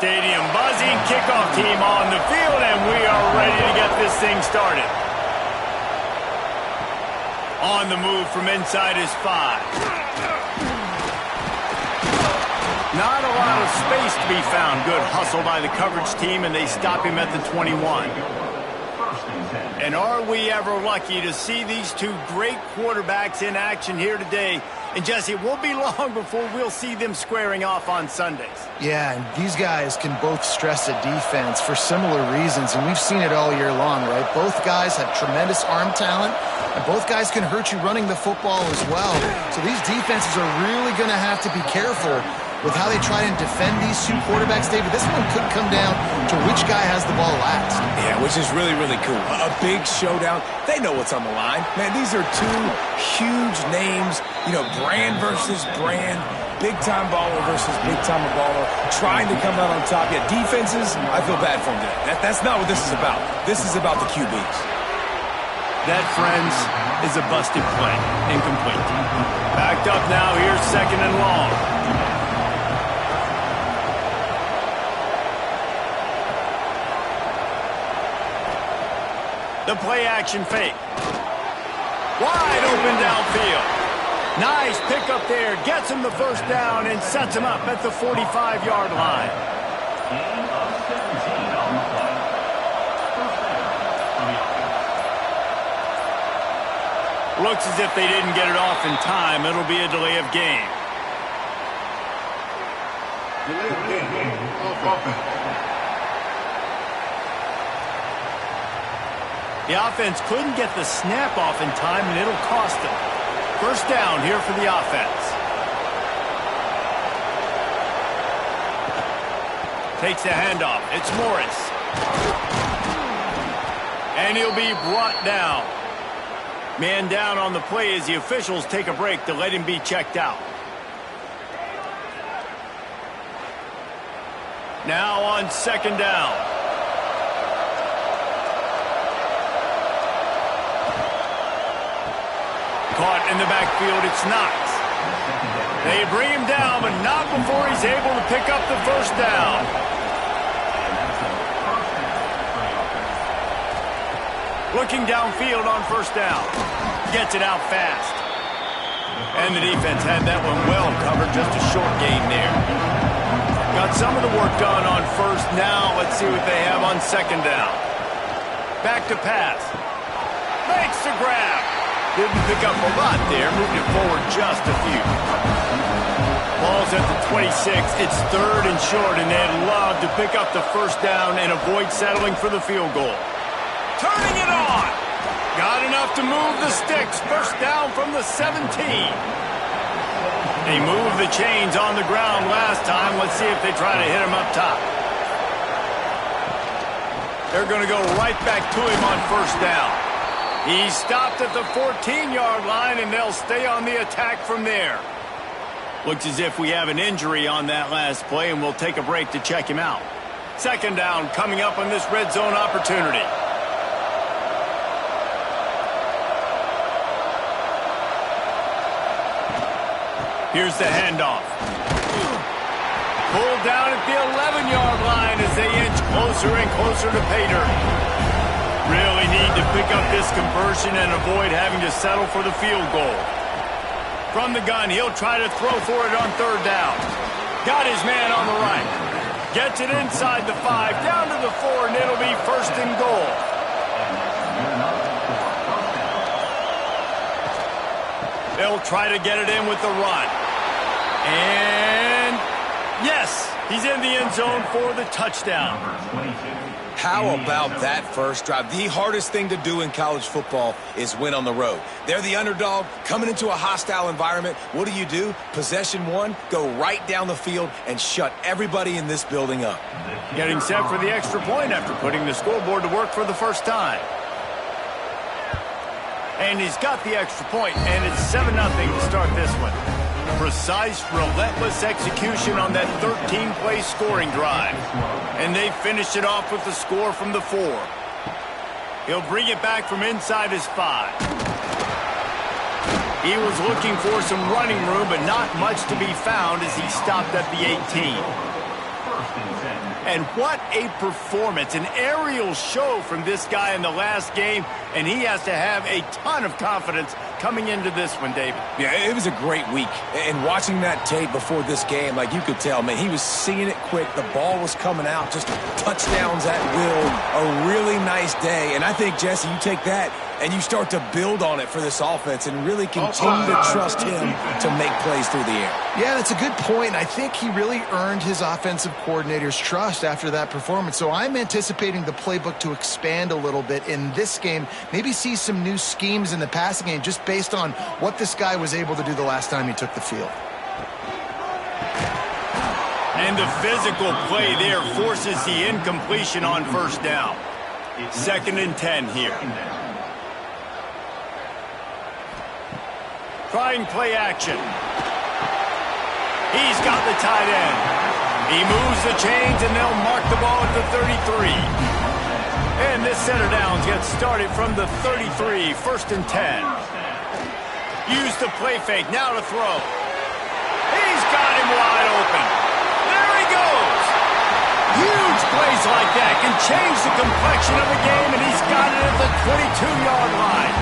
stadium buzzing. Kickoff team on the field, and we are ready to get this thing started. On the move from inside his 5. Not a lot of space to be found. Good hustle by the coverage team, and they stop him at the 21. And are we ever lucky to see these two great quarterbacks in action here today? And Jesse, it won't be long before we'll see them squaring off on Sundays. Yeah, and these guys can both stress a defense for similar reasons, and we've seen it all year long, right? Both guys have tremendous arm talent, and both guys can hurt you running the football as well. So these defenses are really going to have to be careful with how they try and defend these two quarterbacks, David. This one could come down to which guy has the ball last. Yeah, which is really, really cool. A big showdown. They know what's on the line. Man, these are two huge names, you know, brand versus brand, big-time baller versus big-time baller, trying to come out on top. Yeah, defenses, I feel bad for them today. That's not what this is about. This is about the QBs. That, friends, is a busted play. Incomplete. Backed up now. Here's 2nd and long. The play-action fake. Wide open downfield. Nice pickup there. Gets him the first down and sets him up at the 45-yard line. Looks as if they didn't get it off in time. It'll be a delay of game. Delay of game. Offense. The offense couldn't get the snap off in time, and it'll cost them. First down here for the offense. Takes the handoff. It's Morris. And he'll be brought down. Man down on the play as the officials take a break to let him be checked out. Now on 2nd down. Caught in the backfield, it's Knox. They bring him down, but not before he's able to pick up the first down. Looking downfield on first down. Gets it out fast. And the defense had that one well covered, just a short gain there. Got some of the work done on first. Now let's see what they have on 2nd down. Back to pass. Makes the grab. Didn't pick up a lot there, moved it forward just a few. Ball's at the 26. It's 3rd and short, and they'd love to pick up the first down and avoid settling for the field goal. Turning it on. Got enough to move the sticks. First down from the 17. They moved the chains on the ground last time. Let's see if they try to hit him up top. They're going to go right back to him on first down. He stopped at the 14-yard line, and they'll stay on the attack from there. Looks as if we have an injury on that last play, and we'll take a break to check him out. 2nd down coming up on this red zone opportunity. Here's the handoff. Pulled down at the 11-yard line as they inch closer and closer to pay dirt. Really need to pick up this conversion and avoid having to settle for the field goal. From the gun, he'll try to throw for it on 3rd down. Got his man on the right. Gets it inside the 5, down to the 4, and it'll be 1st and goal. They'll try to get it in with the run. And yes, he's in the end zone for the touchdown. How about that first drive? The hardest thing to do in college football is win on the road. They're the underdog coming into a hostile environment. What do? Possession 1, go right down the field and shut everybody in this building up. Getting set for the extra point after putting the scoreboard to work for the first time. And he's got the extra point, and it's 7-0 to start this one. Precise, relentless execution on that 13-play scoring drive. And they finished it off with the score from the 4. He'll bring it back from inside his 5. He was looking for some running room, but not much to be found as he stopped at the 18. And what a performance, an aerial show from this guy in the last game, and he has to have a ton of confidence coming into this one, David. Yeah, it was a great week. And watching that tape before this game, like you could tell, man, he was seeing it quick. The ball was coming out, just touchdowns at will. A really nice day. And I think, Jesse, you take that and you start to build on it for this offense and really continue to trust him to make plays through the air. Yeah, that's a good point. I think he really earned his offensive coordinator's trust after that performance. So I'm anticipating the playbook to expand a little bit in this game, maybe see some new schemes in the passing game just based on what this guy was able to do the last time he took the field. And the physical play there forces the incompletion on first down. 2nd and 10 here. Trying play action. He's got the tight end. He moves the chains, and they'll mark the ball at the 33. And this center downs gets started from the 33, 1st and 10. Use the play fake, now to throw. He's got him wide open. There he goes. Huge plays like that can change the complexion of a game, and he's got it at the 22-yard line.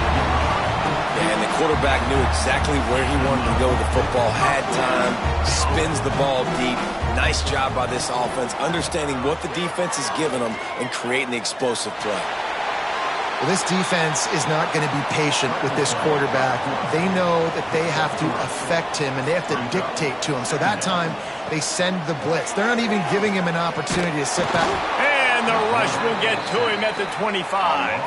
And the quarterback knew exactly where he wanted to go with the football, had time, spins the ball deep. Nice job by this offense, understanding what the defense is giving them and creating the explosive play. Well, this defense is not going to be patient with this quarterback. They know that they have to affect him and they have to dictate to him. So that time, they send the blitz. They're not even giving him an opportunity to sit back. And the rush will get to him at the 25.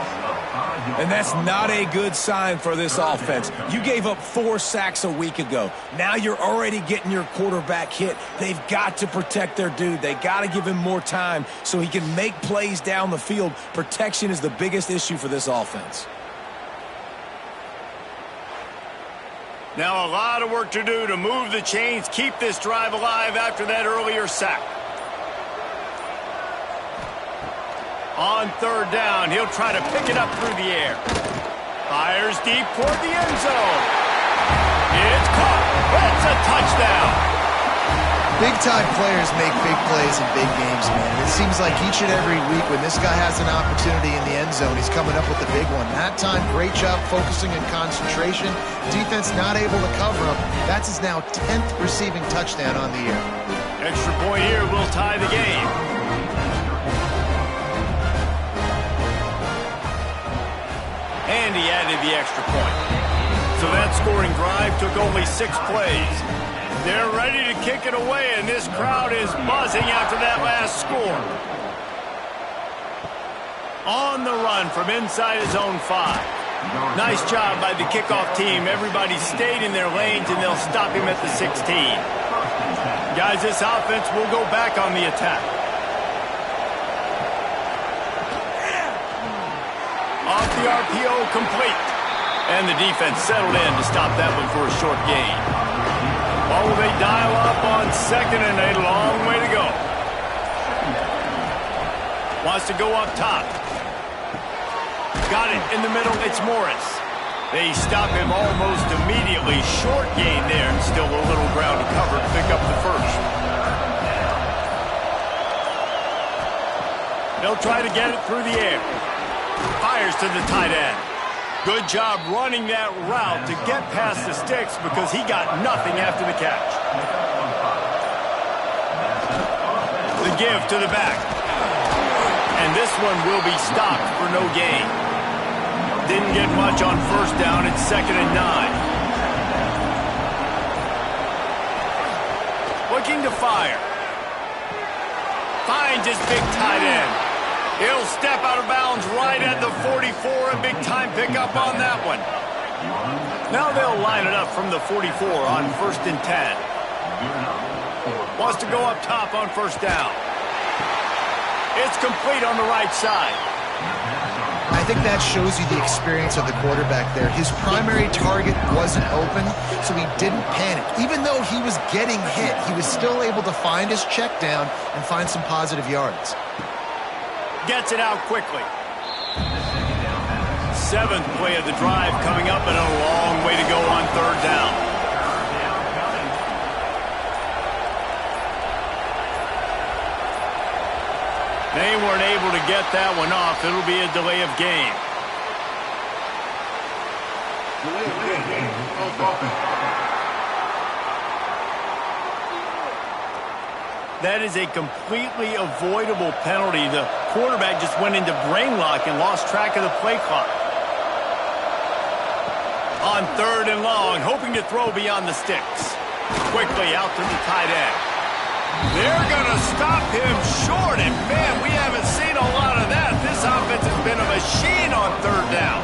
And that's not a good sign for this offense. You gave up 4 sacks a week ago. Now you're already getting your quarterback hit. They've got to protect their dude. They got to give him more time so he can make plays down the field. Protection is the biggest issue for this offense. Now a lot of work to do to move the chains, keep this drive alive after that earlier sack. On 3rd down, he'll try to pick it up through the air. Fires deep toward the end zone. It's caught. That's a touchdown. Big-time players make big plays in big games, man. It seems like each and every week when this guy has an opportunity in the end zone, he's coming up with a big one. That time, great job focusing and concentration. Defense not able to cover him. That's his now 10th receiving touchdown on the year. Extra point here will tie the game. And he added the extra point. So that scoring drive took only 6 plays. They're ready to kick it away, and this crowd is buzzing after that last score. On the run from inside his own 5. Nice job by the kickoff team. Everybody stayed in their lanes, and they'll stop him at the 16. Guys, this offense will go back on the attack. Off the RPO, complete. And the defense settled in to stop that one for a short gain. Oh, they dial up on 2nd and a long way to go. Wants to go up top. Got it in the middle. It's Morris. They stop him almost immediately. Short gain there and still a little ground to cover to pick up the first. They'll try to get it through the air. Fires to the tight end. Good job running that route to get past the sticks because he got nothing after the catch. The give to the back. And this one will be stopped for no gain. Didn't get much on 1st down. It's 2nd and 9. Looking to fire. Finds his big tight end. He'll step out of bounds right at the 44. A big-time pickup on that one. Now they'll line it up from the 44 on 1st and 10. Wants to go up top on 1st down. It's complete on the right side. I think that shows you the experience of the quarterback there. His primary target wasn't open, so he didn't panic. Even though he was getting hit, he was still able to find his check down and find some positive yards. Gets it out quickly. 7th play of the drive coming up and a long way to go on 3rd down. They weren't able to get that one off. It'll be a delay of game. Delay of game of offense. That is a completely avoidable penalty. The quarterback just went into brain lock and lost track of the play clock. On 3rd and long, hoping to throw beyond the sticks. Quickly out to the tight end. They're going to stop him short, and man, we haven't seen a lot of that. This offense has been a machine on 3rd down.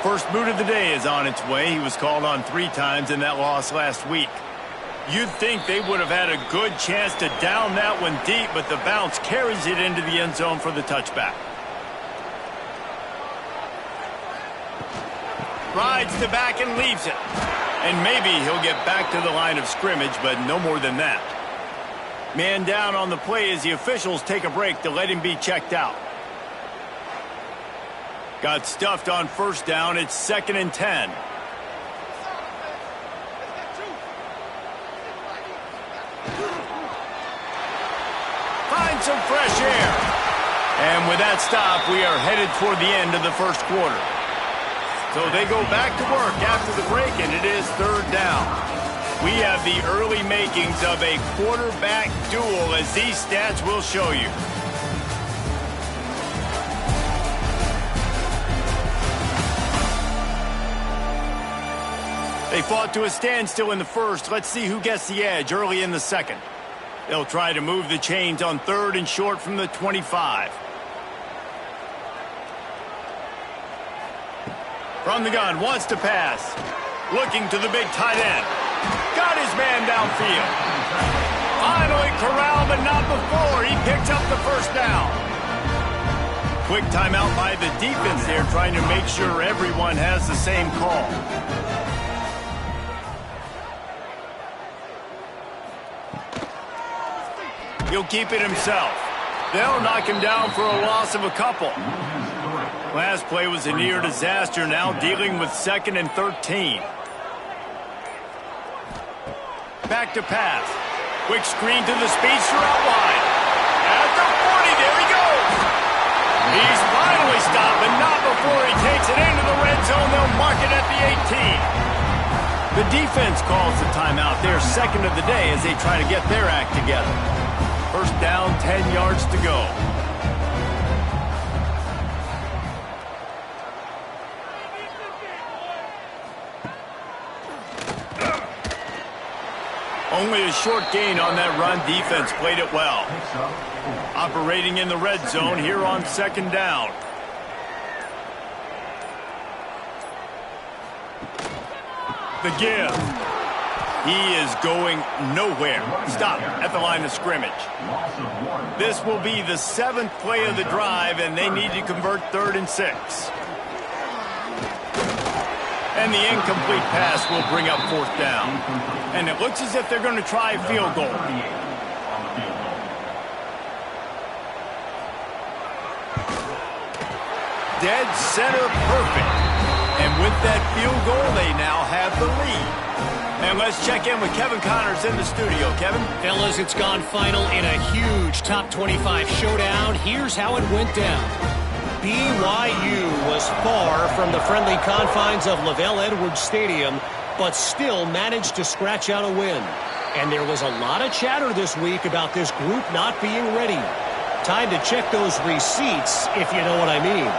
First boot of the day is on its way. He was called on 3 times in that loss last week. You'd think they would have had a good chance to down that one deep, but the bounce carries it into the end zone for the touchback. Rides the back and leaves it. And maybe he'll get back to the line of scrimmage, but no more than that. Man down on the play as the officials take a break to let him be checked out. Got stuffed on 1st down. It's 2nd and 10. Find some fresh air. And with that stop, we are headed toward the end of the 1st quarter. So they go back to work after the break, and it is 3rd down. We have the early makings of a quarterback duel, as these stats will show you. They fought to a standstill in the 1st. Let's see who gets the edge early in the 2nd. They'll try to move the chains on 3rd and short from the 25. From the gun, wants to pass. Looking to the big tight end. Got his man downfield. Finally corralled, but not before. He picks up the 1st down. Quick timeout by the defense there, trying to make sure everyone has the same call. He'll keep it himself. They'll knock him down for a loss of a couple. Last play was a near disaster, now dealing with 2nd and 13. Back to pass. Quick screen to the speedster out wide. At the 40, there he goes. He's finally stopped, but not before he takes it into the red zone. They'll mark it at the 18. The defense calls the timeout, their 2nd of the day, as they try to get their act together. 1st down, 10 yards to go. Only a short gain on that run. Defense played it well. Operating in the red zone here on 2nd down. The give. He is going nowhere. Stop at the line of scrimmage. This will be the 7th play of the drive, and they need to convert 3rd and 6. And the incomplete pass will bring up 4th down. And it looks as if they're going to try a field goal. Dead center perfect. And with that field goal, they now have the lead. And let's check in with Kevin Connors in the studio. Kevin? Fellas, it's gone final in a huge top 25 showdown. Here's how it went down. BYU was far from the friendly confines of LaVell Edwards Stadium, but still managed to scratch out a win. And there was a lot of chatter this week about this group not being ready. Time to check those receipts, if you know what I mean.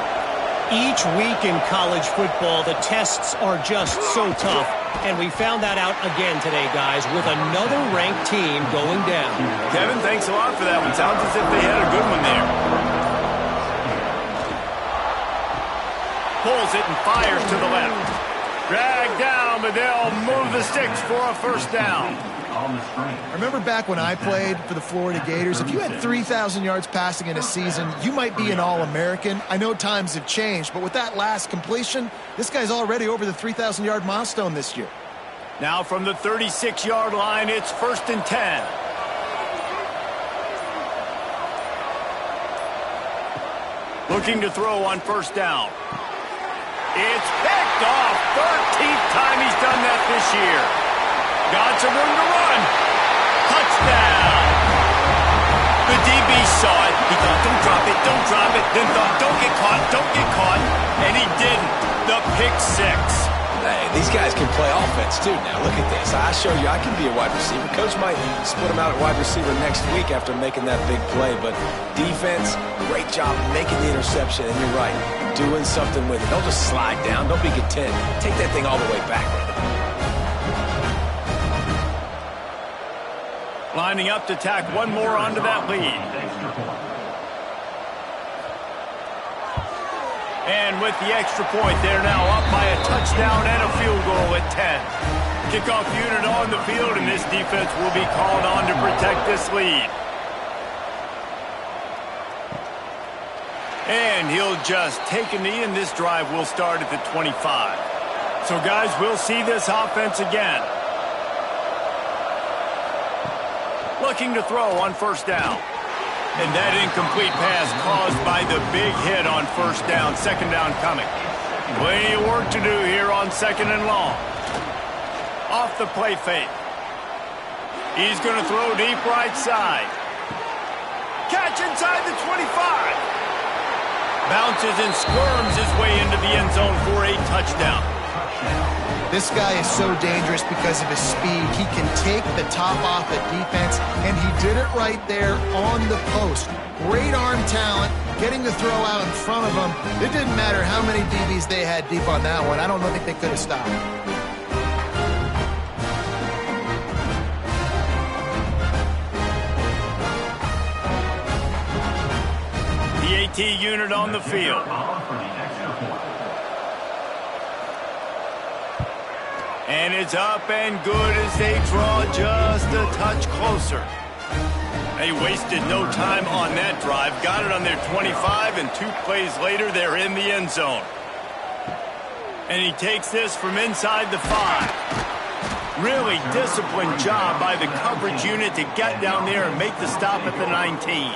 Each week in college football, the tests are just so tough, and we found that out again today, guys, with another ranked team going down. Kevin, thanks a lot for that one. Sounds as if they had a good one there. Pulls it and fires to the left. Dragged down, but they'll move the sticks for a 1st down. I remember back when I played for the Florida Gators, if you had 3,000 yards passing in a season, you might be an All-American. I know times have changed, but with that last completion, this guy's already over the 3,000-yard milestone this year. Now from the 36-yard line, it's 1st and 10. Looking to throw on 1st down. It's picked off. 13th time he's done that this year. Got some room to run. Touchdown. The DB saw it. play offense, too. Now, look at this. I showed you I can be a wide receiver. Coach might split him out at wide receiver next week after making that big play. But defense, great job making the interception. And you're right, doing something with it. Don't just slide down. Don't be content. Take that thing all the way back. Lining up to tack one more onto that lead. And with the extra point, they're now up by a touchdown and a field goal at 10. Kickoff unit on the field, and this defense will be called on to protect this lead. And he'll just take a knee, and this drive will start at the 25. So, guys, we'll see this offense again. Looking to throw on first down. And that incomplete pass caused by the big hit on first down. Second down coming. Plenty of work to do here on second and long. Off the play fake. He's going to throw deep right side. Catch inside the 25. Bounces and squirms his way into the end zone for a touchdown. This guy is so dangerous because of his speed. He can take the top off the defense, and he did it right there on the post. Great arm talent, getting the throw out in front of him. It didn't matter how many DBs they had deep on that one. I don't think they could have stopped. The AT unit on the field. And it's up and good as they draw just a touch closer. They wasted no time on that drive. Got it on their 25, and 2 plays later, they're in the end zone. And he takes this from inside the 5. Really disciplined job by the coverage unit to get down there and make the stop at the 19.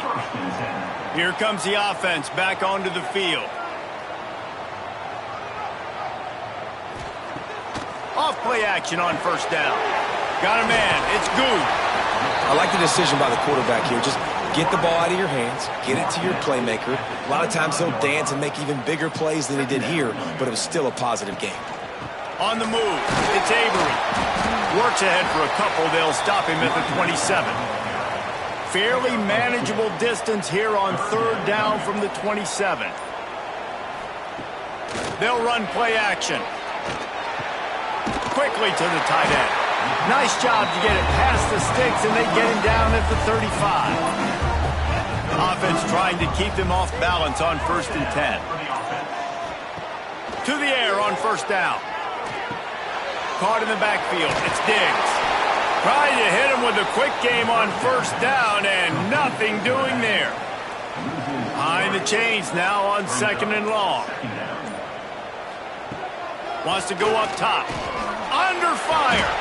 Here comes the offense back onto the field. Off play action on first down. Got a man. It's good. I like the decision by the quarterback here. Just get the ball out of your hands, get it to your playmaker. A lot of times he'll dance and make even bigger plays than he did here, but it was still a positive game. On the move, it's Avery. Works ahead for a couple. They'll stop him at the 27. Fairly manageable distance here on third down from the 27. They'll run play action. Quickly to the tight end. Nice job to get it past the sticks, and they get him down at the 35. Offense trying to keep them off balance on first and 10. To the air on first down. Caught in the backfield. It's Diggs. Trying to hit him with a quick game on first down, and nothing doing there. Behind the chains now on second and long. Wants to go up top. Under fire.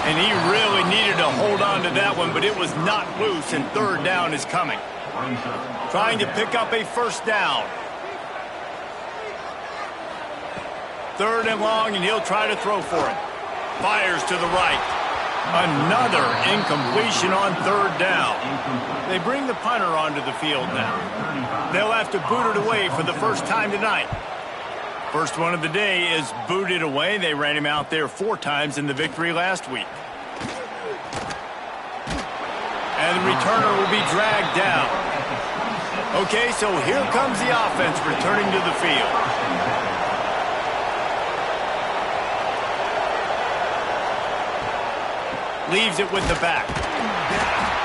And he really needed to hold on to that one, but it was not loose, and third down is coming. Trying to pick up a first down. Third and long, and he'll try to throw for it. Fires to the right. Another incompletion on third down. They bring the punter onto the field now. They'll have to boot it away for the first time tonight. First one of the day is booted away. They ran him out there 4 times in the victory last week. And the returner will be dragged down. Okay, so here comes the offense returning to the field. Leaves it with the back.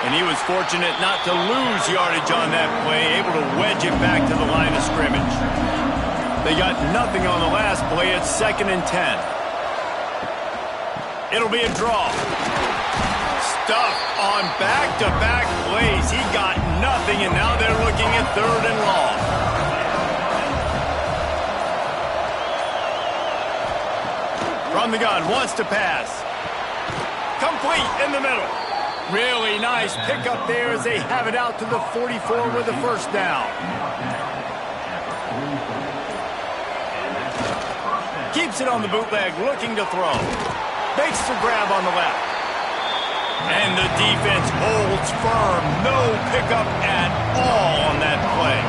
And he was fortunate not to lose yardage on that play, able to wedge it back to the line of scrimmage. They got nothing on the last play. It's second and 10. It'll be a draw. Stuff on back-to-back plays. He got nothing, and now they're looking at third and long. From the gun, wants to pass. Complete in the middle. Really nice pickup there as they have it out to the 44 with a first down. Keeps it on the bootleg, looking to throw. Makes the grab on the left. And the defense holds firm. No pickup at all on that play.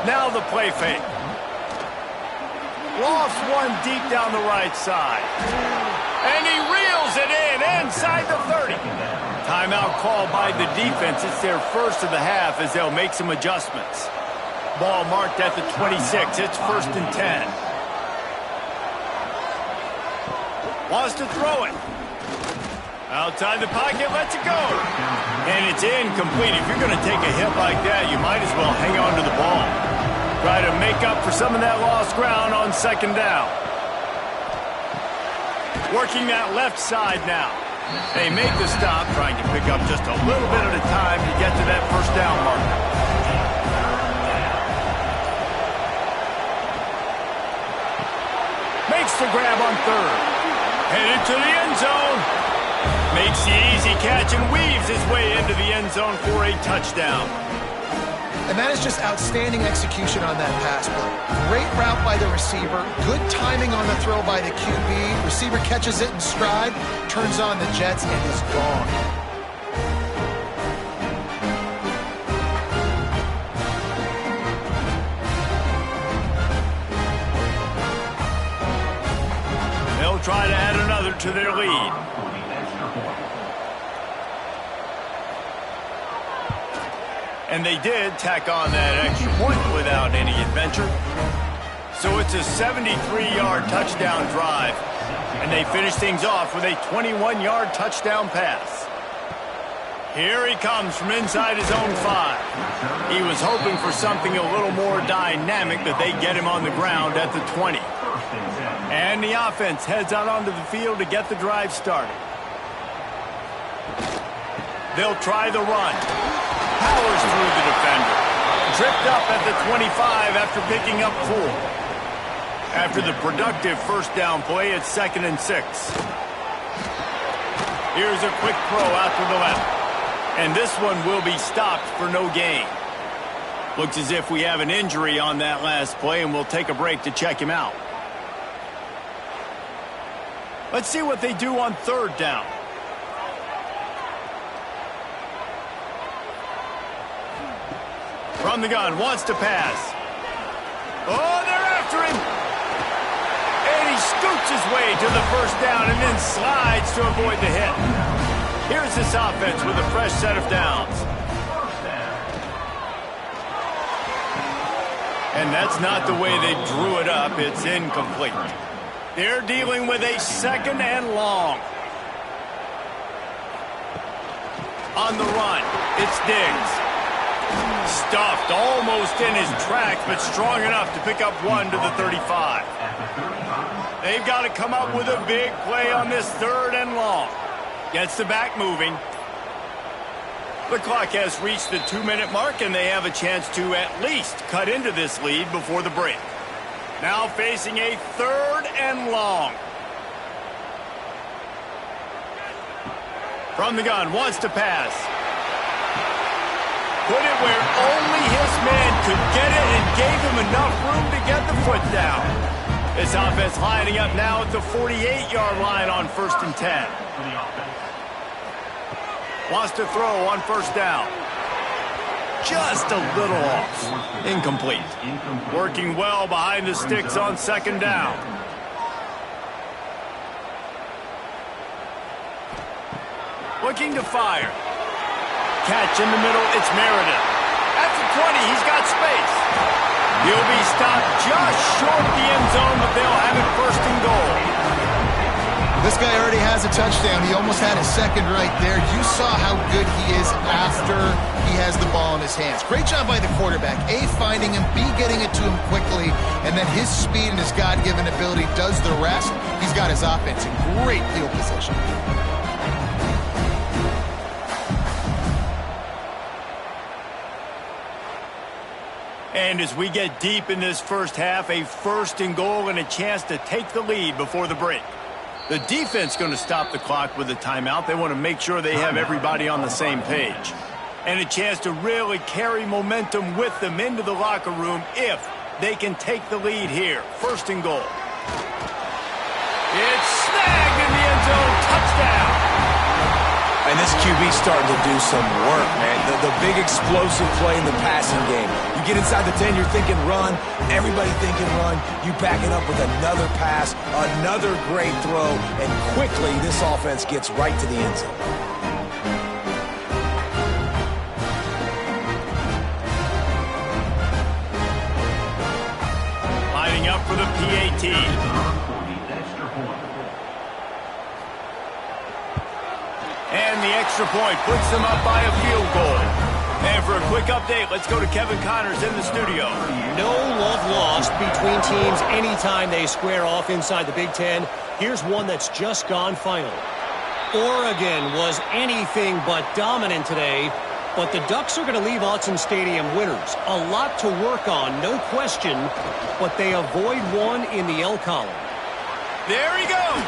Now the play fake. Lofts one deep down the right side. And he reels it in inside the 30. Timeout called by the defense. It's their first of the half as they'll make some adjustments. Ball marked at the 26. It's 1st and 10. Wants to throw it. Outside the pocket, lets it go. And it's incomplete. If you're going to take a hit like that, you might as well hang on to the ball. Try to make up for some of that lost ground on 2nd down. Working that left side now. They make the stop, trying to pick up just a little bit at a time to get to that 1st down marker. Makes the grab on 3rd. Headed to the end zone. Makes the easy catch and weaves his way into the end zone for a touchdown. And that is just outstanding execution on that pass play. Great route by the receiver. Good timing on the throw by the QB. Receiver catches it in stride, turns on the jets, and is gone. They'll try to add another to their lead. And they did tack on that extra point without any adventure. So it's a 73-yard touchdown drive. And they finish things off with a 21-yard touchdown pass. Here he comes from inside his own 5. He was hoping for something a little more dynamic, but they get him on the ground at the 20. And the offense heads out onto the field to get the drive started. They'll try the run. Powers through the defender. Tripped up at the 25 after picking up 4. After the productive 1st down play, it's 2nd and 6. Here's a quick throw out to the left. And this one will be stopped for no gain. Looks as if we have an injury on that last play, and we'll take a break to check him out. Let's see what they do on 3rd down. From the gun, wants to pass. Oh, they're after him. And he scoots his way to the 1st down and then slides to avoid the hit. Here's this offense with a fresh set of downs. And that's not the way they drew it up. It's incomplete. They're dealing with a 2nd and long. On the run, it's Diggs. Stuffed almost in his tracks, but strong enough to pick up 1 to the 35. They've got to come up with a big play on this 3rd and long. Gets the back moving. The clock has reached the 2-minute mark, and they have a chance to at least cut into this lead before the break. Now facing a 3rd and long. From the gun, wants to pass. Put it where only his man could get it and gave him enough room to get the foot down. This offense lining up now at the 48-yard line on 1st and 10. Wants to throw on 1st down. Just a little off. Incomplete. Working well behind the sticks on 2nd down. Looking to fire. Catch in the middle, it's Meredith. At the 20, he's got space. He'll be stopped just short of the end zone, but they'll have it 1st and goal. This guy already has a touchdown. He almost had his 2nd right there. You saw how good he is after he has the ball in his hands. Great job by the quarterback. A, finding him, B, getting it to him quickly, and then his speed and his God-given ability does the rest. He's got his offense in great field position. And as we get deep in this 1st half, a 1st and goal and a chance to take the lead before the break. The defense going to stop the clock with a timeout. They want to make sure they have everybody on the same page. And a chance to really carry momentum with them into the locker room if they can take the lead here. 1st and goal. It's snagged in the end zone. Touchdown. And this QB's starting to do some work, man. The big explosive play in the passing game. You get inside the 10, you're thinking run. Everybody thinking run. You back it up with another pass, another great throw, and quickly this offense gets right to the end zone. Lining up for the PAT. And the extra point puts them up by a field goal. And for a quick update, let's go to Kevin Connors in the studio. No love lost between teams anytime they square off inside the Big Ten. Here's one that's just gone final. Oregon was anything but dominant today, but the Ducks are going to leave Autzen Stadium winners. A lot to work on, no question, but they avoid one in the L column. There he goes.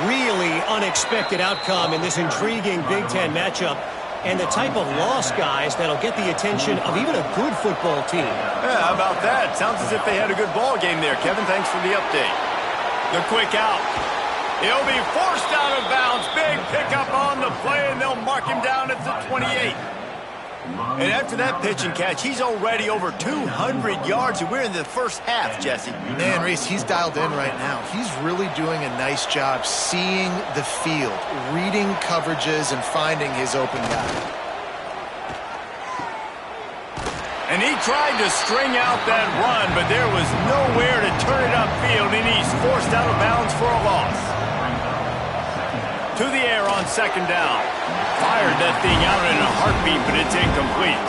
Really unexpected outcome in this intriguing Big Ten matchup, and the type of loss, guys, that'll get the attention of even a good football team. Yeah, how about that? Sounds as if they had a good ball game there. Kevin, thanks for the update. The quick out. He'll be forced out of bounds. Big pickup on the play, and they'll mark him down at the 28. And after that pitch and catch, he's already over 200 yards, and we're in the first half, Jesse. Man, Reese, he's dialed in right now. He's really doing a nice job seeing the field, reading coverages, and finding his open guy. And he tried to string out that run, but there was nowhere to turn it upfield, and he's forced out of bounds for a loss. To the air on second down. Fired that thing out in a heartbeat, but it's incomplete.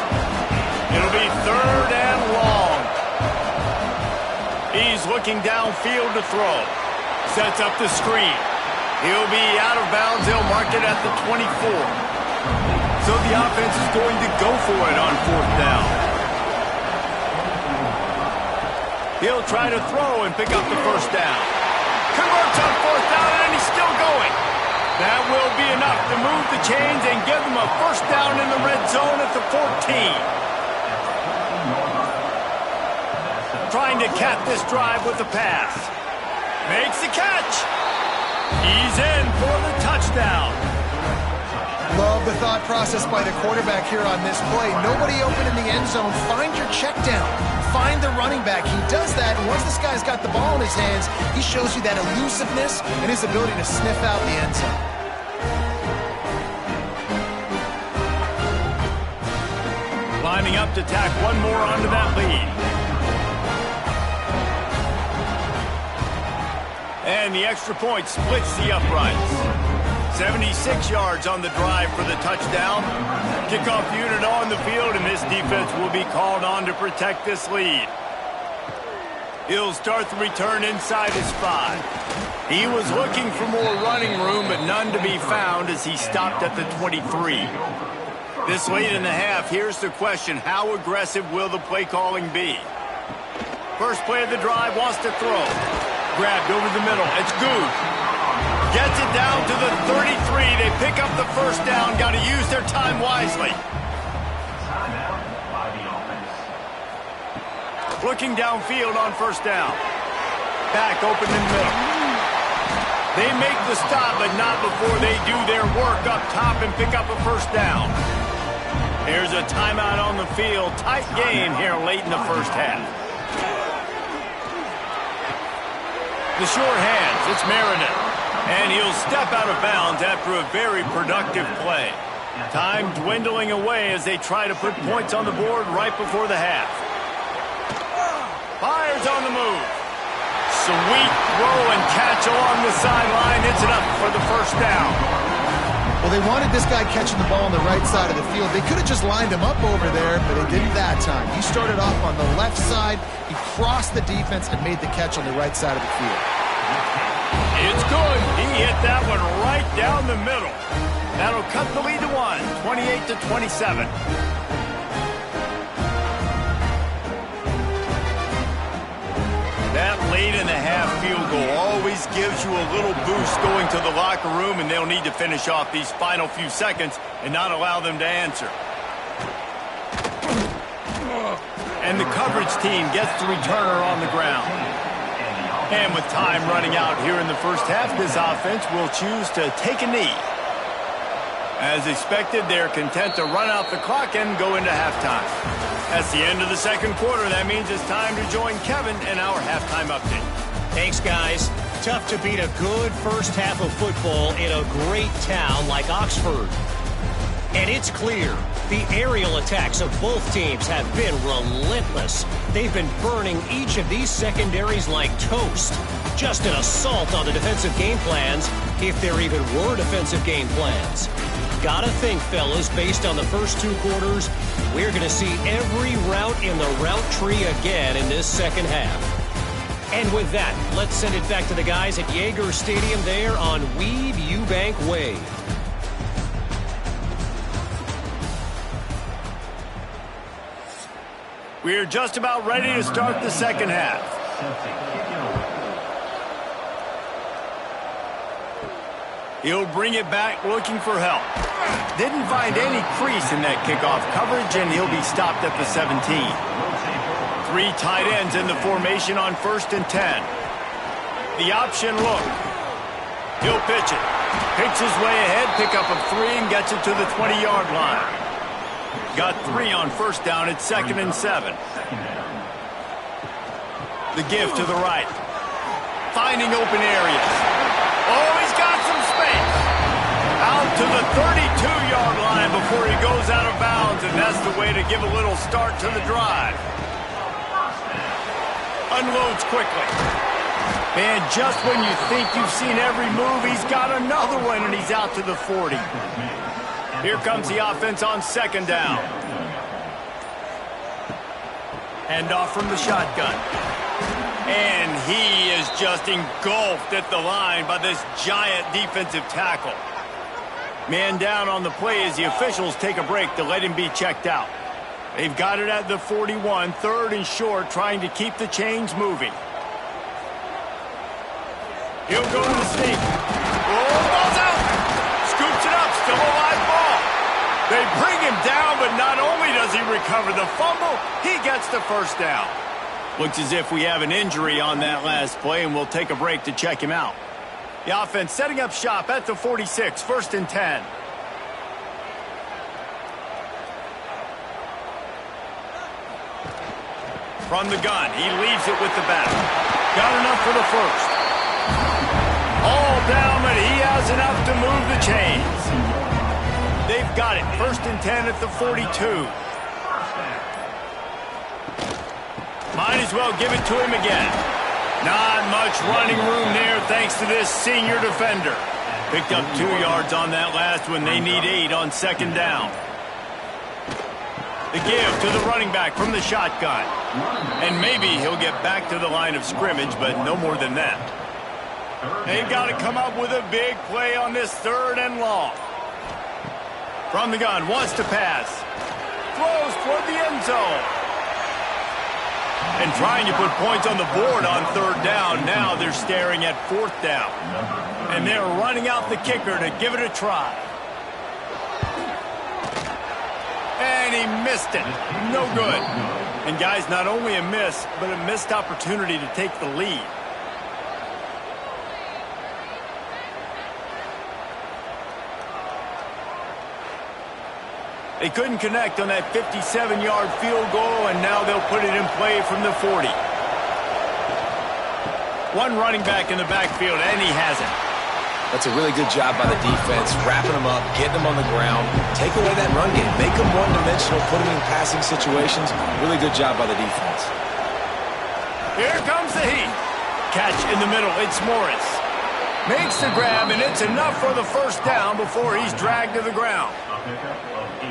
It'll be third and long. He's looking downfield to throw. Sets up the screen. He'll be out of bounds. He'll mark it at the 24. So the offense is going to go for it on fourth down. He'll try to throw and pick up the first down. Converts on fourth down, and he's still going. That will be enough to move the chains and give them a first down in the red zone at the 14. Trying to cap this drive with a pass. Makes the catch. He's in for the touchdown. Love the thought process by the quarterback here on this play. Nobody open in the end zone. Find your check down. Find the running back. He does that, and once this guy's got the ball in his hands, he shows you that elusiveness and his ability to sniff out the end zone. Lining up to tack one more onto that lead. And the extra point splits the uprights. 76 yards on the drive for the touchdown. Kickoff unit on the field, and this defense will be called on to protect this lead. He'll start the return inside his 5. He was looking for more running room, but none to be found as he stopped at the 23. This late in the half, here's the question: how aggressive will the play calling be? First play of the drive, wants to throw. Grabbed over the middle. It's good. Gets it down to the 33. They pick up the first down. Got to use their time wisely. Looking downfield on first down. Back open in the middle. They make the stop, but not before they do their work up top and pick up a first down. Here's a timeout on the field. Tight game here late in the first half. The sure hands. It's Meredith. And he'll step out of bounds after a very productive play. Time dwindling away as they try to put points on the board right before the half. Fires on the move. Sweet throw and catch along the sideline. It's enough for the first down. Well, they wanted this guy catching the ball on the right side of the field. They could have just lined him up over there, but they didn't that time. He started off on the left side. He crossed the defense and made the catch on the right side of the field. It's good. He hit that one right down the middle. That'll cut the lead to 28-27. That late in the half field goal always gives you a little boost going to the locker room, and they'll need to finish off these final few seconds and not allow them to answer. And the coverage team gets the returner on the ground. And with time running out here in the first half, this offense will choose to take a knee. As expected, they're content to run out the clock and go into halftime. That's the end of the second quarter. That means it's time to join Kevin in our halftime update. Thanks, guys. Tough to beat a good first half of football in a great town like Oxford. And it's clear the aerial attacks of both teams have been relentless. They've been burning each of these secondaries like toast. Just an assault on the defensive game plans, if there even were defensive game plans. Gotta think, fellas, based on the first two quarters, we're going to see every route in the route tree again in this second half. And with that, let's send it back to the guys at Yager Stadium there on Weave Eubank Way. We're just about ready to start the second half. He'll bring it back looking for help. Didn't find any crease in that kickoff coverage, and he'll be stopped at the 17. 3 tight ends in the formation on 1st and 10. The option look. He'll pitch it. Picks his way ahead, pick up of 3, and gets it to the 20-yard line. Got 3 on 1st down at 2nd and 7. The give to the right. Finding open areas. Oh, he's got some space. Out to the 32-yard line before he goes out of bounds, and that's the way to give a little start to the drive. Unloads quickly. Man, just when you think you've seen every move, he's got another one, and he's out to the 40. Here comes the offense on 2nd down. Hand off from the shotgun. And he is just engulfed at the line by this giant defensive tackle. Man down on the play as the officials take a break to let him be checked out. They've got it at the 41, 3rd and short, trying to keep the chains moving. He'll go to the sneak. Oh, ball's out. Scoops it up, still a live ball. They bring him down, but not only does he recover the fumble, he gets the 1st down. Looks as if we have an injury on that last play, and we'll take a break to check him out. The offense setting up shop at the 46, 1st and 10. From the gun, he leaves it with the back. Got enough for the 1st. All down, but he has enough to move the chains. They've got it, 1st and 10 at the 42. Might as well give it to him again. Not much running room there thanks to this senior defender. Picked up 2 yards on that last one. They need 8 on 2nd down. The give to the running back from the shotgun. And maybe he'll get back to the line of scrimmage, but no more than that. They've got to come up with a big play on this 3rd and long. From the gun, wants to pass. Throws toward the end zone. And trying to put points on the board on 3rd down. Now they're staring at 4th down. And they're running out the kicker to give it a try. And he missed it. No good. And guys, not only a miss, but a missed opportunity to take the lead. They couldn't connect on that 57-yard field goal, and now they'll put it in play from the 40. One running back in the backfield, and he has it. That's a really good job by the defense, wrapping them up, getting them on the ground, take away that run game, make them one-dimensional, put them in passing situations. Really good job by the defense. Here comes the heat. Catch in the middle, it's Morris. Makes the grab, and it's enough for the 1st down before he's dragged to the ground.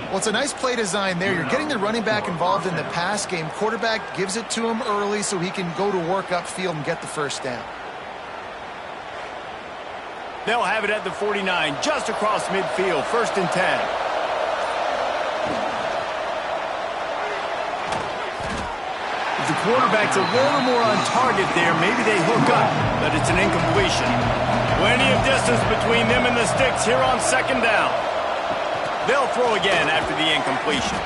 Well, it's a nice play design there. You're getting the running back involved in the pass game. Quarterback gives it to him early so he can go to work upfield and get the 1st down. They'll have it at the 49, just across midfield, 1st and 10. If the quarterback's a little more on target there, maybe they hook up, but it's an incompletion. Plenty of distance between them and the sticks here on 2nd down. They'll throw again after the incompletion.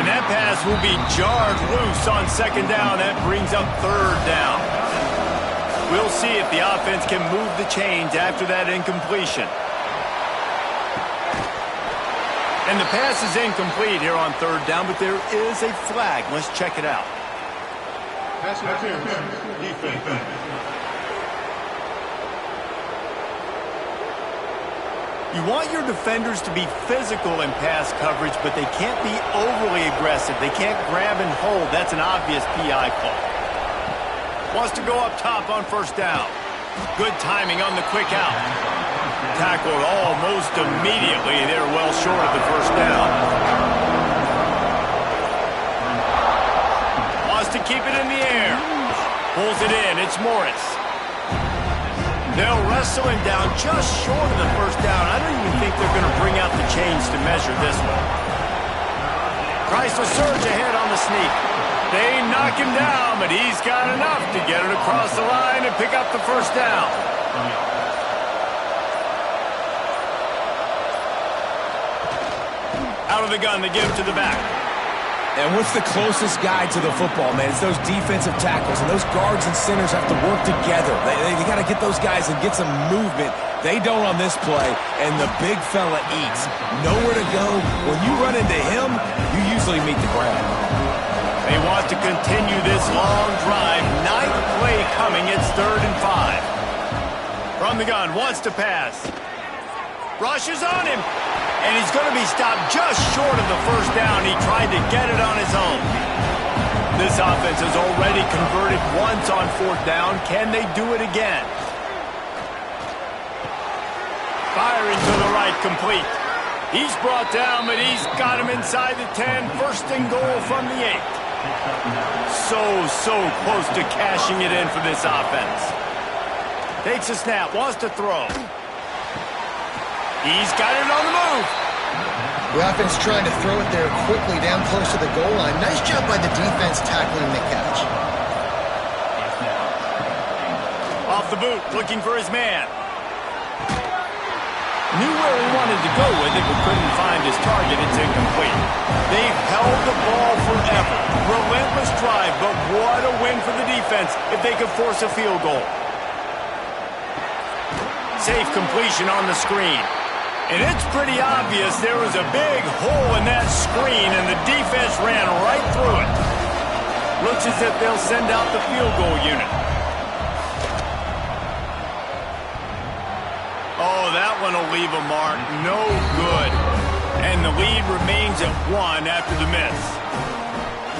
And that pass will be jarred loose on 2nd down. That brings up 3rd down. We'll see if the offense can move the chains after that incompletion. And the pass is incomplete here on third down, but there is a flag. Let's check it out. Pass interference. Defense. You want your defenders to be physical in pass coverage, but they can't be overly aggressive. They can't grab and hold. That's an obvious PI call. Wants to go up top on first down. Good timing on the quick out. Tackled almost immediately. They're well short of the first down. Wants to keep it in the air. Pulls it in. It's Morris. They'll wrestle him down just short of the first down. I don't even think they're going to bring out the chains to measure this one. Tries to surge ahead on the sneak. They knock him down, but he's got enough to get it across the line and pick up the first down. Out of the gun, they give it to the back. And what's the closest guy to the football, man? It's those defensive tackles, and those guards and centers have to work together. They got to get those guys and get some movement. They don't on this play, and the big fella eats. Nowhere to go. When you run into him, you usually meet the ground. They want to continue this long drive. Ninth play coming. It's 3rd and 5. From the gun, wants to pass. Rushes on him. And he's going to be stopped just short of the first down. He tried to get it on his own. This offense has already converted once on 4th down. Can they do it again? Firing to the right, complete. He's brought down, but he's got him inside the 10. 1st and goal from the 8. So close to cashing it in for this offense. Takes a snap, wants to throw. He's got it on the move. The offense trying to throw it there quickly down close to the goal line. Nice job by the defense tackling the catch. Off the boot, looking for his man. Knew where he wanted to go with it, but couldn't find his target. It's incomplete. They've held the ball forever. Relentless drive, but what a win for the defense if they could force a field goal. Safe completion on the screen. And it's pretty obvious there was a big hole in that screen, and the defense ran right through it. Looks as if they'll send out the field goal unit. Oh, that one will leave a mark. No good. And the lead remains at 1 after the miss.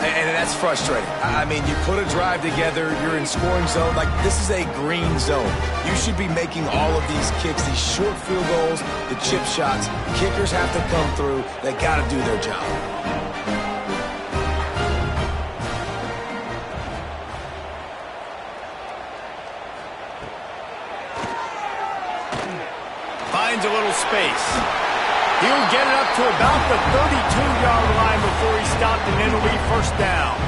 And that's frustrating. I mean, you put a drive together, you're in scoring zone. Like, this is a green zone. You should be making all of these kicks, these short field goals, the chip shots. Kickers have to come through. They got to do their job. Finds a little space. He'll get it up to about the 32-yard line before he's stopped, and it'll be 1st down.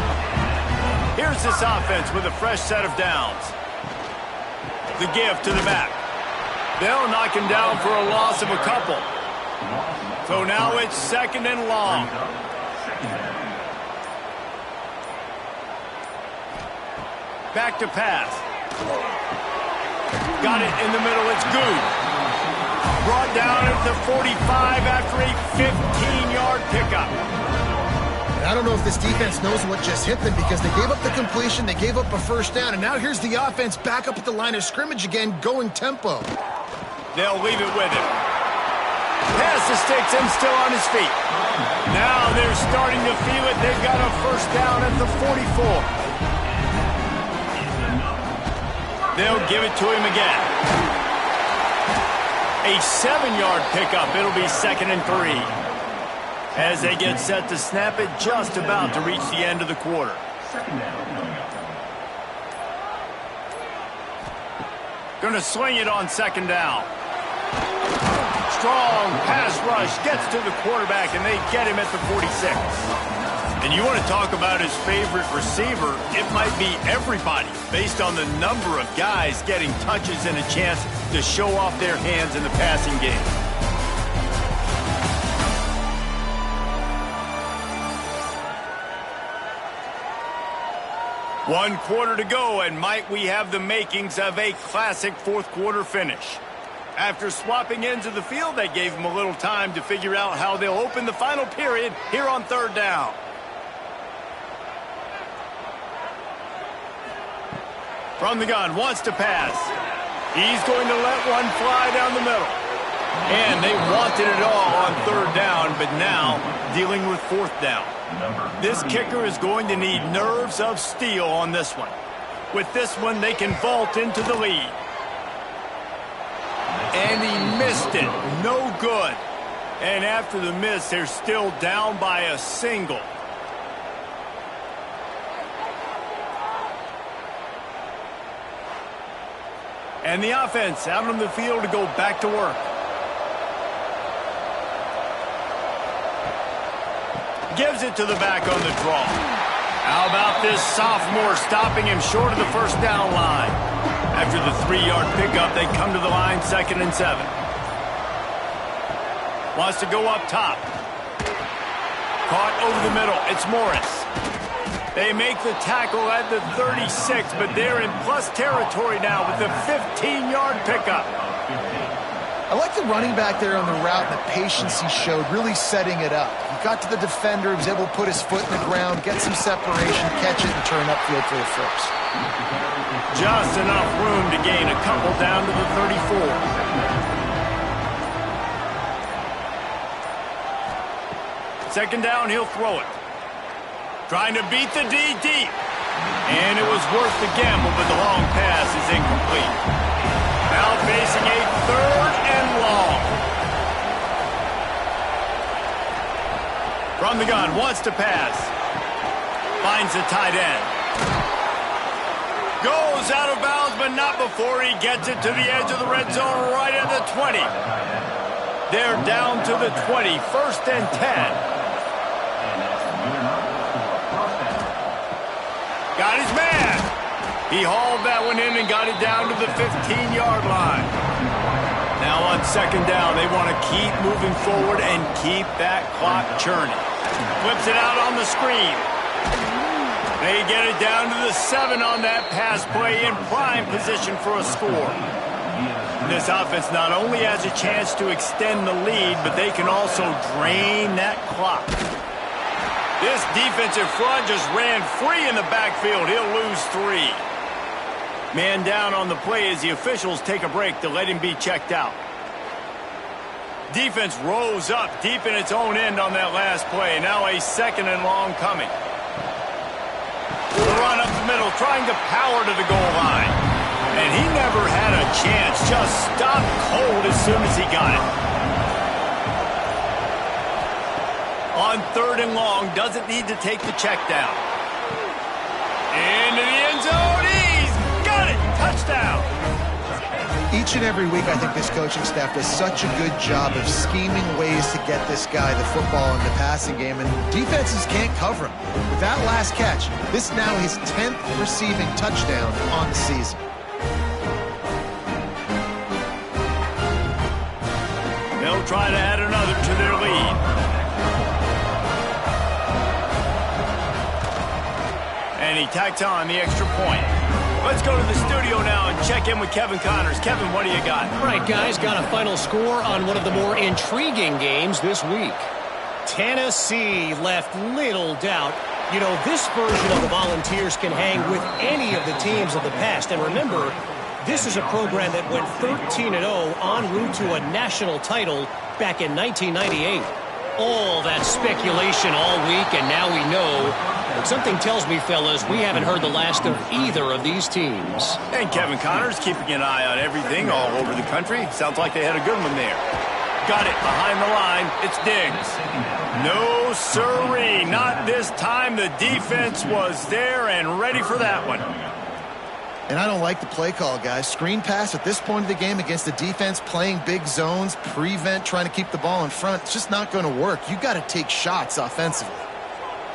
Here's this offense with a fresh set of downs. The give to the back. They'll knock him down for a loss of a couple. So now it's 2nd and long. Back to pass. Got it in the middle. It's good. Brought down at the 45 after a 15-yard pickup. I don't know if this defense knows what just hit them because they gave up the completion, they gave up a 1st down, and now here's the offense back up at the line of scrimmage again, going tempo. They'll leave it with him. Pass the sticks and still on his feet. Now they're starting to feel it. They've got a 1st down at the 44. They'll give it to him again. A 7-yard pickup. It'll be 2nd and 3. As they get set to snap it, just about to reach the end of the quarter. Going to swing it on 2nd down. Strong pass rush gets to the quarterback, and they get him at the 46. And you want to talk about his favorite receiver, it might be everybody based on the number of guys getting touches and a chance to show off their hands in the passing game. One quarter to go, and might we have the makings of a classic 4th quarter finish. After swapping ends of the field, that gave them a little time to figure out how they'll open the final period here on third down. From the gun, wants to pass. He's going to let one fly down the middle. And they wanted it all on third down, but now dealing with fourth down. This kicker is going to need nerves of steel on this one. With this one, they can vault into the lead. And he missed it. No good. And after the miss, they're still down by a single. And the offense out on the field to go back to work. Gives it to the back on the draw. How about this sophomore stopping him short of the first down line? After the 3-yard pickup, they come to the line 2nd and 7. Wants to go up top. Caught over the middle. It's Morris. They make the tackle at the 36, but they're in plus territory now with the 15-yard pickup. I like the running back there on the route and the patience he showed, really setting it up. He got to the defender, he was able to put his foot in the ground, get some separation, catch it, and turn upfield for the first. Just enough room to gain a couple down to the 34. Second down, he'll throw it. Trying to beat the D deep. And it was worth the gamble, but the long pass is incomplete. Now facing a 3rd and long. From the gun, wants to pass. Finds the tight end. Goes out of bounds, but not before he gets it to the edge of the red zone right at the 20. They're down to the 20, 1st and 10. Got his man. He hauled that one in and got it down to the 15-yard line. Now on 2nd down, they want to keep moving forward and keep that clock churning. Flips it out on the screen. They get it down to the 7 on that pass play in prime position for a score. This offense not only has a chance to extend the lead, but they can also drain that clock. This defensive front just ran free in the backfield. He'll lose 3. Man down on the play as the officials take a break to let him be checked out. Defense rose up deep in its own end on that last play. Now a 2nd and long coming. The run up the middle, trying to power to the goal line. And he never had a chance. Just stopped cold as soon as he got it. On 3rd and long, doesn't need to take the check down. Into the end zone, he's got it! Touchdown! Each and every week, I think this coaching staff does such a good job of scheming ways to get this guy the football in the passing game, and defenses can't cover him. With that last catch, this now his 10th receiving touchdown on the season. They'll try to add another to their lead. And he tacks on the extra point. Let's go to the studio now and check in with Kevin Connors. Kevin, what do you got? All right, guys, got a final score on one of the more intriguing games this week. Tennessee left little doubt. You know, this version of the Volunteers can hang with any of the teams of the past. And remember, this is a program that went 13-0 en route to a national title back in 1998. All that speculation all week, and now we know. But something tells me, fellas, we haven't heard the last of either of these teams. And Kevin Connors keeping an eye on everything all over the country. Sounds like they had a good one there. Got it behind the line. It's Diggs. No sirree. Not this time. The defense was there and ready for that one. And I don't like the play call, guys. Screen pass at this point of the game against the defense playing big zones, prevent, trying to keep the ball in front. It's just not going to work. You got to take shots offensively.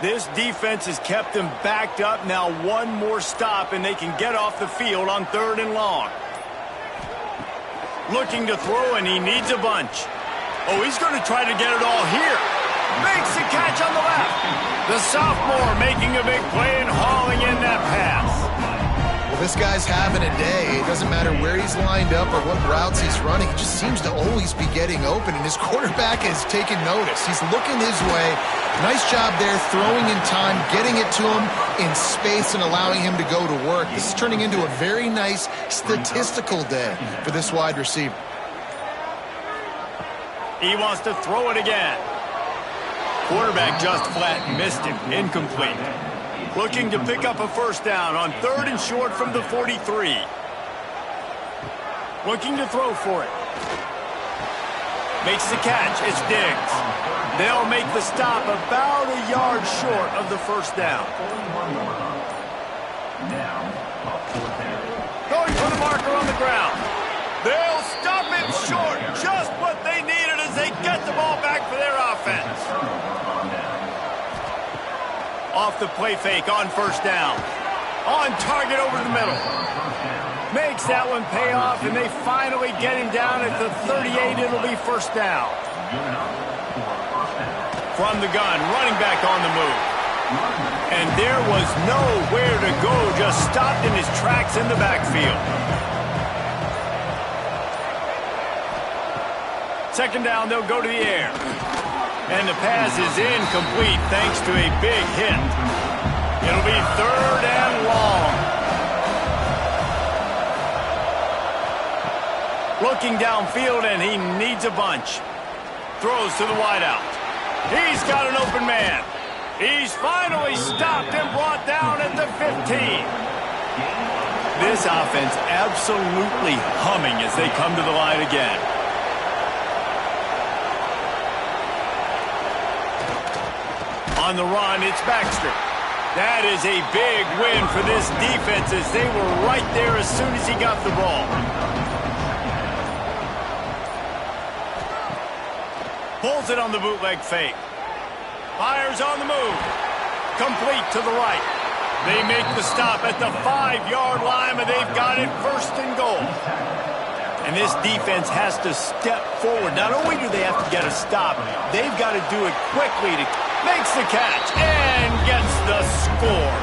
This defense has kept them backed up. Now one more stop and they can get off the field on 3rd and long. Looking to throw, and he needs a bunch. Oh, he's going to try to get it all here. Makes the catch on the left. The sophomore making a big play and hauling in that pass. This guy's having a day. It doesn't matter where he's lined up or what routes he's running. He just seems to always be getting open, and his quarterback is taking notice. He's looking his way. Nice job there, throwing in time, getting it to him in space and allowing him to go to work. This is turning into a very nice statistical day for this wide receiver. He wants to throw it again. Quarterback just flat missed him. Incomplete. Looking to pick up a first down on 3rd and short from the 43. Looking to throw for it. Makes the catch. It's Diggs. They'll make the stop about a yard short of the first down. Going for the marker on the ground. They'll stop it short. Just what they needed as they get the ball back for their offense. Off the play fake on first down. On target over the middle. Makes that one pay off, and they finally get him down at the 38. It'll be first down. From the gun, running back on the move. And there was nowhere to go, just stopped in his tracks in the backfield. Second down, they'll go to the air. And the pass is incomplete thanks to a big hit. It'll be 3rd and long. Looking downfield, and he needs a bunch. Throws to the wideout. He's got an open man. He's finally stopped and brought down at the 15. This offense absolutely humming as they come to the line again. On the run, it's Baxter. That is a big win for this defense as they were right there as soon as he got the ball. Pulls it on the bootleg fake. Fires on the move. Complete to the right. They make the stop at the 5-yard line, but they've got it 1st and goal. And this defense has to step forward. Not only do they have to get a stop, they've got to do it quickly to... Makes the catch and gets the score.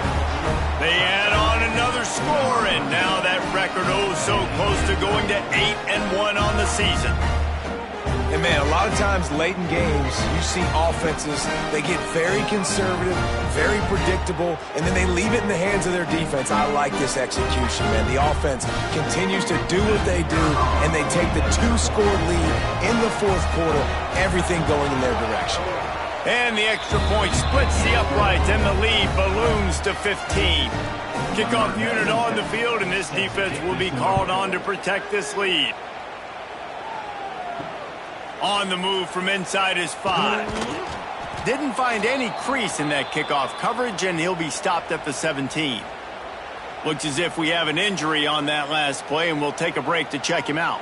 They add on another score, and now that record so close to going to 8-1 on the season. And, man, a lot of times late in games, you see offenses, they get very conservative, very predictable, and then they leave it in the hands of their defense. I like this execution, man. The offense continues to do what they do, and they take the 2-score lead in the 4th quarter, everything going in their direction. And the extra point splits the uprights, and the lead balloons to 15. Kickoff unit on the field, and this defense will be called on to protect this lead. On the move from inside his 5. Didn't find any crease in that kickoff coverage, and he'll be stopped at the 17. Looks as if we have an injury on that last play, and we'll take a break to check him out.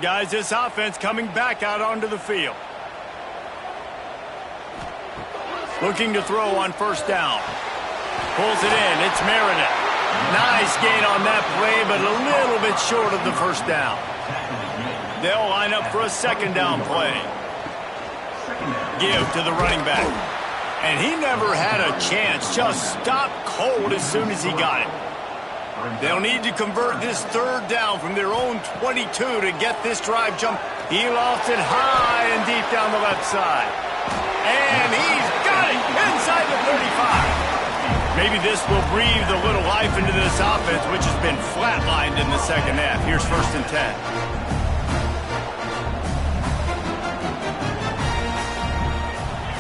Guys, this offense coming back out onto the field. Looking to throw on first down. Pulls it in. It's Meredith. Nice gain on that play, but a little bit short of the first down. They'll line up for a second down play. Give to the running back. And he never had a chance. Just stopped cold as soon as he got it. They'll need to convert this 3rd down from their own 22 to get this drive jump. He lost it high and deep down the left side. And he's got it inside the 35. Maybe this will breathe a little life into this offense, which has been flatlined in the second half. Here's 1st and 10.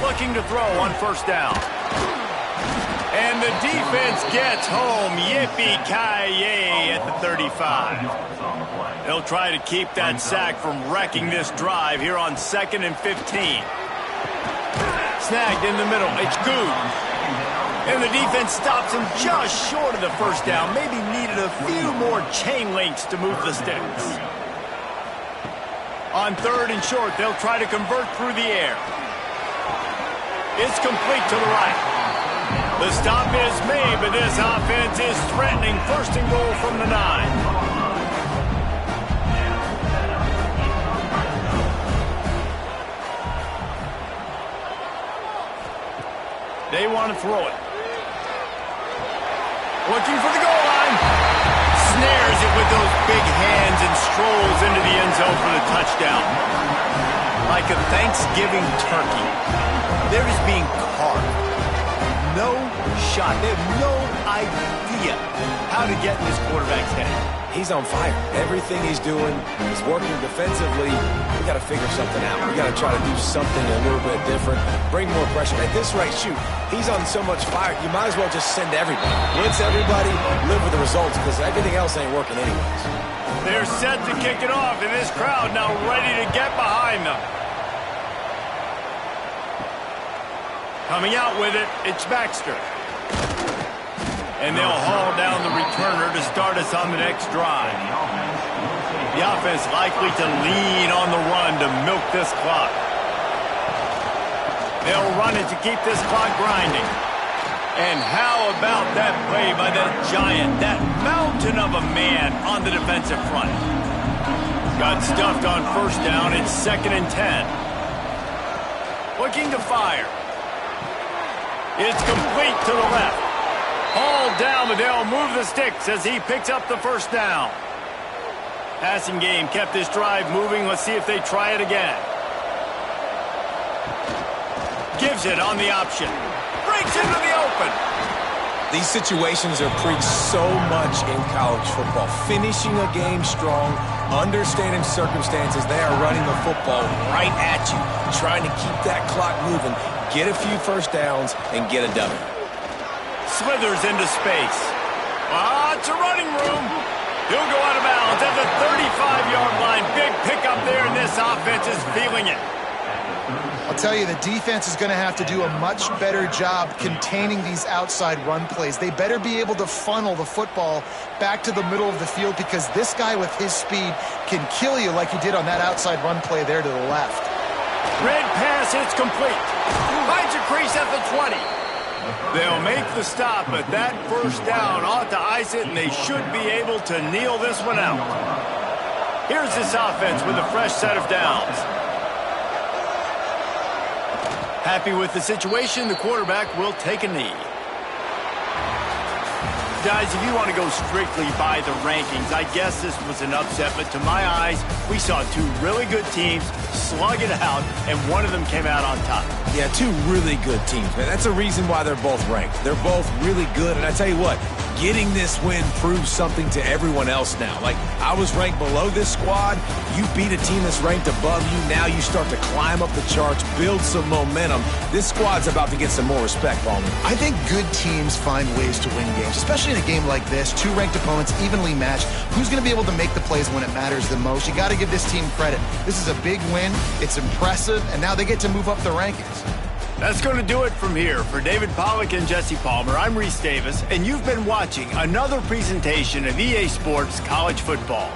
Looking to throw on first down. And the defense gets home. Yippee-ki-yay at the 35. They'll try to keep that sack from wrecking this drive here on 2nd and 15. Snagged in the middle. It's good. And the defense stops him just short of the first down. Maybe needed a few more chain links to move the sticks. On 3rd and short, they'll try to convert through the air. It's complete to the right. The stop is made, but this offense is threatening 1st and goal from the 9. They want to throw it. Looking for the goal line. those big hands and strolls into the end zone for the touchdown. Like a Thanksgiving turkey, they're just being carved. No shot. They have no idea how to get in this quarterback's head. He's on fire. Everything he's doing is working defensively. We got to figure something out. We got to try to do something a little bit different, bring more pressure. At this rate, shoot, he's on so much fire, you might as well just send everybody. Blitz everybody, live with the results, because everything else ain't working anyways. They're set to kick it off, and this crowd now ready to get behind them. Coming out with it, it's Baxter. And they'll haul down the returner to start us on the next drive. The offense likely to lean on the run to milk this clock. They'll run it to keep this clock grinding. And how about that play by that giant, that mountain of a man on the defensive front? Got stuffed on first down. It's 2nd and 10. Looking to fire. It's complete to the left. Hauled down, but they'll move the sticks as he picks up the first down. Passing game kept this drive moving. Let's see if they try it again. Gives it on the option. Breaks into the open. These situations are preached so much in college football. Finishing a game strong, understanding circumstances. They are running the football right at you, trying to keep that clock moving, get a few first downs, and get a W. Slithers into space. Lots of running room. He'll go out of bounds at the 35-yard line. Big pickup there, and this offense is feeling it. I'll tell you, the defense is going to have to do a much better job containing these outside run plays. They better be able to funnel the football back to the middle of the field, because this guy with his speed can kill you like he did on that outside run play there to the left. Red pass, it's complete. Finds a crease at the 20. They'll make the stop, but that first down ought to ice it, and they should be able to kneel this one out. Here's this offense with a fresh set of downs. Happy with the situation, the quarterback will take a knee. Guys, if you want to go strictly by the rankings, I guess this was an upset, but to my eyes, we saw two really good teams slug it out, and one of them came out on top. Yeah, two really good teams, man. That's a reason why they're both ranked. They're both really good, and I tell you what, getting this win proves something to everyone else now. Like, I was ranked below this squad. You beat a team that's ranked above you. Now you start to climb up the charts, build some momentum. This squad's about to get some more respect, Ballman. I think good teams find ways to win games, especially in a game like this. Two ranked opponents evenly matched. Who's going to be able to make the plays when it matters the most? You got to give this team credit. This is a big win. It's impressive, and now they get to move up the rankings. That's going to do it from here. For David Pollack and Jesse Palmer, I'm Reese Davis, and you've been watching another presentation of EA Sports College Football.